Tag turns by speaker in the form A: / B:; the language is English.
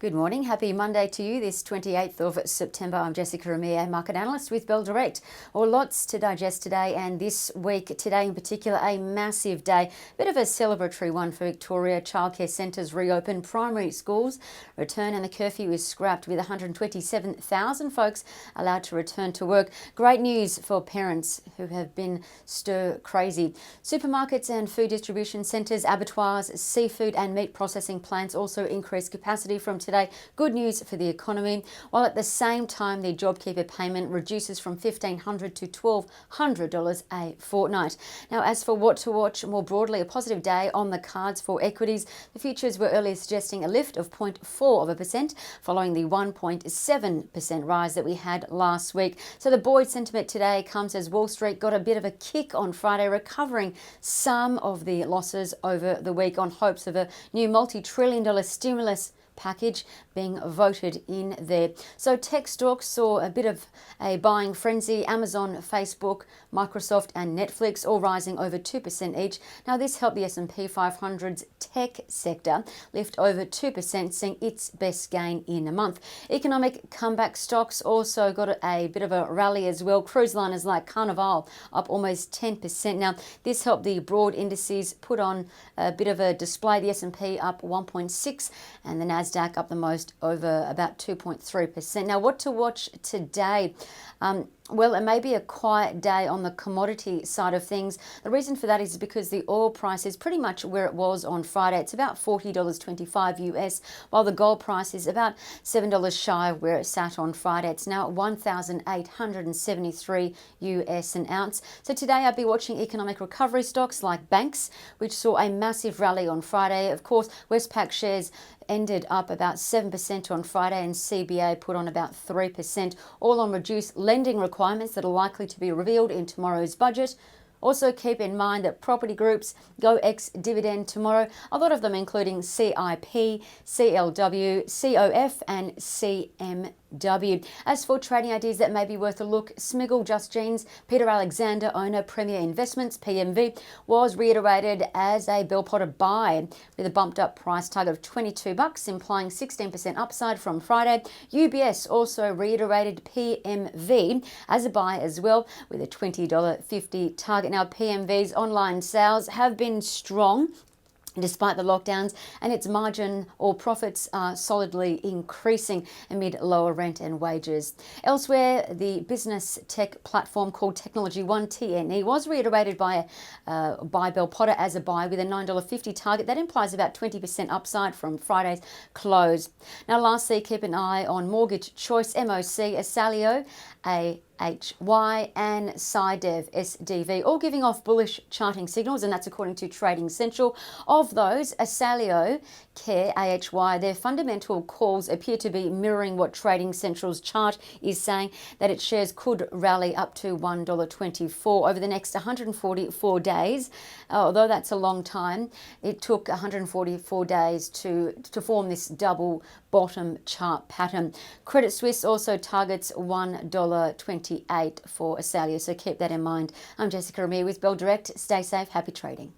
A: Good morning. Happy Monday to you, this 28th of September. I'm Jessica Amir, market analyst with Bell Direct. Well, lots to digest today and this week. Today in particular, a massive day. Bit of a celebratory one for Victoria. Childcare centres reopen, primary schools return and the curfew is scrapped with 127,000 folks allowed to return to work. Great news for parents who have been stir crazy. Supermarkets and food distribution centres, abattoirs, seafood and meat processing plants also increase capacity from today. Good news for the economy, while at the same time the JobKeeper payment reduces from $1,500 to $1,200 a fortnight. Now, as for what to watch more broadly, a positive day on the cards for equities. The futures were earlier suggesting a lift of 0.4% following the 1.7% rise that we had last week. So the buoyant sentiment today comes as Wall Street got a bit of a kick on Friday, recovering some of the losses over the week on hopes of a new multi-trillion-dollar stimulus package being voted in there. So tech stocks saw a bit of a buying frenzy. Amazon, Facebook, Microsoft and Netflix all rising over 2% each. Now this helped the S&P 500's tech sector lift over 2%, seeing its best gain in a month. Economic comeback stocks also got a bit of a rally as well. Cruise liners like Carnival up almost 10%. Now this helped the broad indices put on a bit of a display. The S&P up 1.6 and the Nasdaq up the most over about 2.3%. Now, what to watch today? Well, it may be a quiet day on the commodity side of things. The reason for that is because the oil price is pretty much where it was on Friday. It's about $40.25 US, while the gold price is about $7 shy of where it sat on Friday. It's now at $1,873 US an ounce. So today I'll be watching economic recovery stocks like banks, which saw a massive rally on Friday. Of course, Westpac shares ended up about 7% on Friday and CBA put on about 3%, all on reduced lending requirements that are likely to be revealed in tomorrow's budget. Also keep in mind that property groups go ex-dividend tomorrow, a lot of them including CIP, CLW, COF and CMW. As for trading ideas that may be worth a look, Smiggle, Just Jeans, Peter Alexander, owner, Premier Investments, PMV, was reiterated as a Bell Potter buy with a bumped up price target of $22, implying 16% upside from Friday. UBS also reiterated PMV as a buy as well with a $20.50 target. Now, PMV's online sales have been strong despite the lockdowns, and its margin or profits are solidly increasing amid lower rent and wages. Elsewhere, the business tech platform called Technology One, TNE, was reiterated by Bell Potter as a buy with a $9.50 target. That implies about 20% upside from Friday's close. Now, lastly, keep an eye on Mortgage Choice, MOC, Asalio, AHY and SciDev, SDV, all giving off bullish charting signals, and that's according to Trading Central. Of those, Asalio, Care, AHY, their fundamental calls appear to be mirroring what Trading Central's chart is saying, that its shares could rally up to $1.24 over the next 144 days. Although that's a long time, it took 144 days to form this double bottom chart pattern. Credit Suisse also targets $1.28 for Asalio, so keep that in mind. I'm Jessica Amir with Bell Direct. Stay safe, happy trading.